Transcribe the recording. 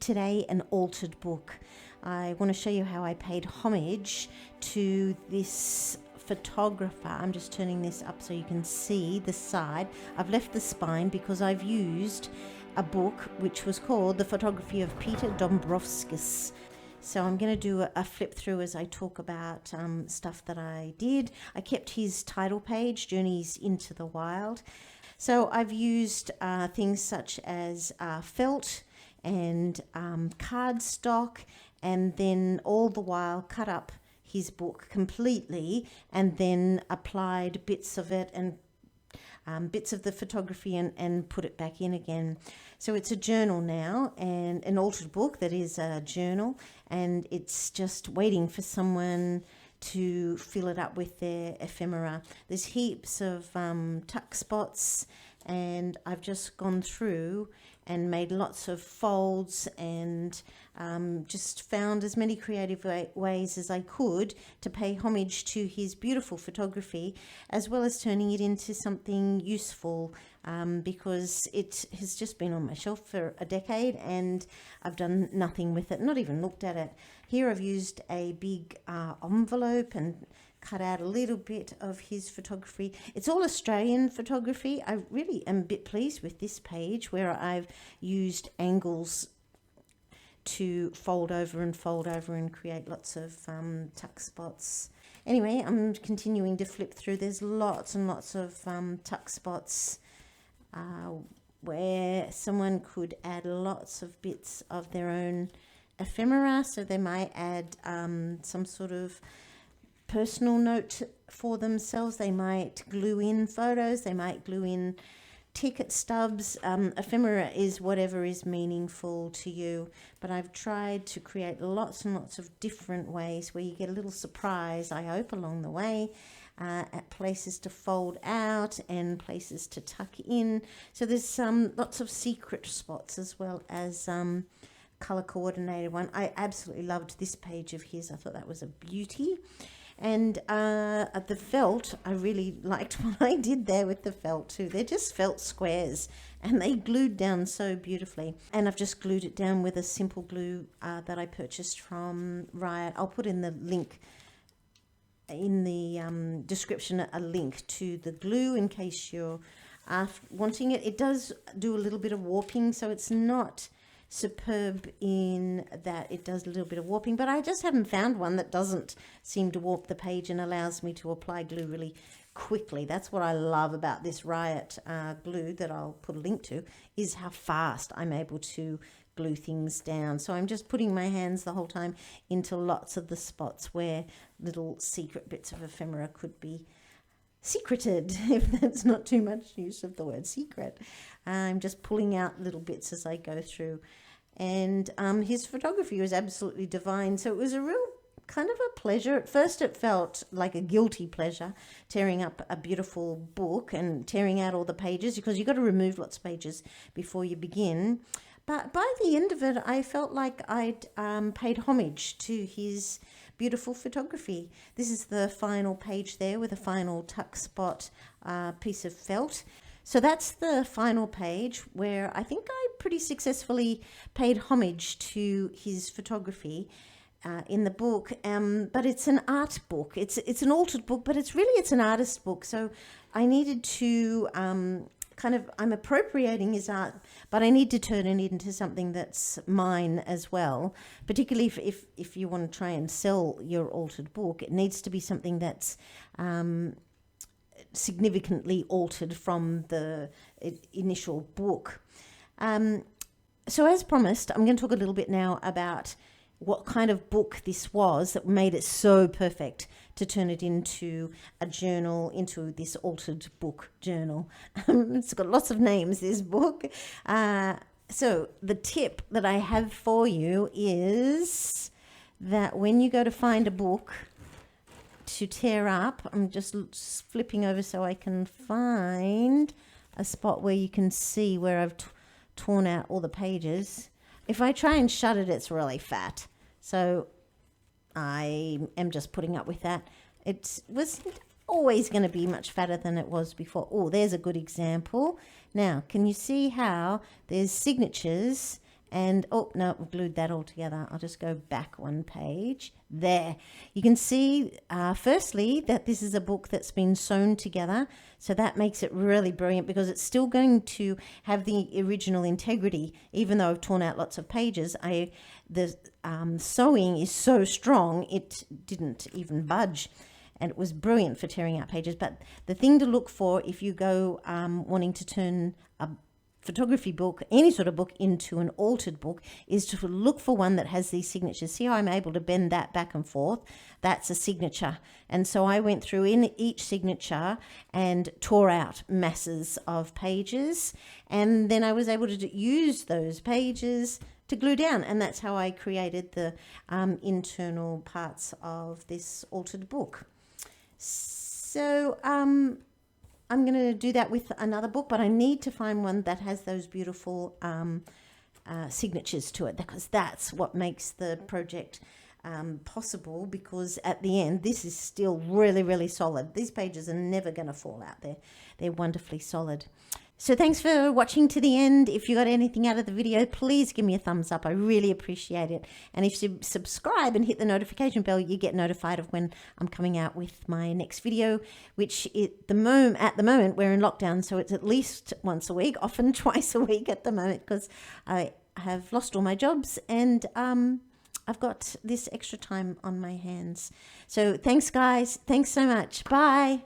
today an altered book. I want to show you how I paid homage to this photographer. I'm just turning this up so you can see the side. I've left the spine because I've used a book which was called The Photography of Peter Dombrovskis. So I'm going to do a flip through as I talk about stuff that I did. I kept his title page, Journeys into the Wild. So I've used things such as felt and cardstock, and then all the while cut up his book completely and then applied bits of it and bits of the photography and put it back in again. So it's a journal now, and an altered book that is a journal, and it's just waiting for someone to fill it up with their ephemera. There's heaps of tuck spots, and I've just gone through and made lots of folds and just found as many creative ways as I could to pay homage to his beautiful photography, as well as turning it into something useful, because it has just been on my shelf for a decade and I've done nothing with it, not even looked at it. Here I've used a big envelope and cut out a little bit of his photography. It's all Australian photography. I really am a bit pleased with this page where I've used angles to fold over and create lots of tuck spots. Anyway, I'm continuing to flip through. There's lots and lots of tuck spots where someone could add lots of bits of their own ephemera. So they might add some sort of personal note for themselves. They might glue in photos, they might glue in ticket stubs. Ephemera is whatever is meaningful to you, but I've tried to create lots and lots of different ways where you get a little surprise, I hope, along the way, at places to fold out and places to tuck in. So there's lots of secret spots as well as color coordinated one. I absolutely loved this page of his. I thought that was a beauty. And at the felt, I really liked what I did there with the felt too. They're just felt squares and they glued down so beautifully. And I've just glued it down with a simple glue that I purchased from Riot. I'll put in the link in the description, a link to the glue in case you're wanting it. It does do a little bit of warping, so it's not superb in that it does a little bit of warping, but I just haven't found one that doesn't seem to warp the page and allows me to apply glue really quickly. That's what I love about this Riot glue that I'll put a link to, is how fast I'm able to glue things down. So I'm just putting my hands the whole time into lots of the spots where little secret bits of ephemera could be secreted, if that's not too much use of the word secret. I'm just pulling out little bits as I go through. And his photography was absolutely divine. So it was a real kind of a pleasure. At first it felt like a guilty pleasure, tearing up a beautiful book and tearing out all the pages, because you've got to remove lots of pages before you begin. But by the end of it, I felt like I'd paid homage to his beautiful photography. This is the final page there with a final tuck spot piece of felt. So that's the final page where I think I pretty successfully paid homage to his photography in the book. But it's an art book. It's an altered book, but it's an artist book. So I needed to I'm appropriating his art, but I need to turn it into something that's mine as well. Particularly if you want to try and sell your altered book, it needs to be something that's significantly altered from the initial book. So as promised, I'm going to talk a little bit now about what kind of book this was that made it so perfect to turn it into a journal, into this altered book journal. It's got lots of names, this book. So the tip that I have for you is that when you go to find a book to tear up, I'm just flipping over so I can find a spot where you can see where I've torn out all the pages. If I try and shut it, it's really fat. So I am just putting up with that. It was always going to be much fatter than it was before. Oh, there's a good example. Now, can you see how there's signatures And, oh, no, we've glued that all together. I'll just go back one page. There. You can see, firstly, that this is a book that's been sewn together. So that makes it really brilliant because it's still going to have the original integrity. Even though I've torn out lots of pages, the sewing is so strong, it didn't even budge. And it was brilliant for tearing out pages. But the thing to look for if you go wanting to turn a photography book, any sort of book, into an altered book, is to look for one that has these signatures. See how I'm able to bend that back and forth? That's a signature. And so I went through in each signature and tore out masses of pages. And then I was able to use those pages to glue down. And that's how I created the internal parts of this altered book. So I'm going to do that with another book, but I need to find one that has those beautiful signatures to it, because that's what makes the project possible, because at the end, this is still really, really solid. These pages are never going to fall out there. They're wonderfully solid. So thanks for watching to the end. If you got anything out of the video, please give me a thumbs up. I really appreciate it. And if you subscribe and hit the notification bell, you get notified of when I'm coming out with my next video, which at the moment we're in lockdown, so it's at least once a week, often twice a week at the moment, because I have lost all my jobs and I've got this extra time on my hands. So thanks, guys. Thanks so much. Bye.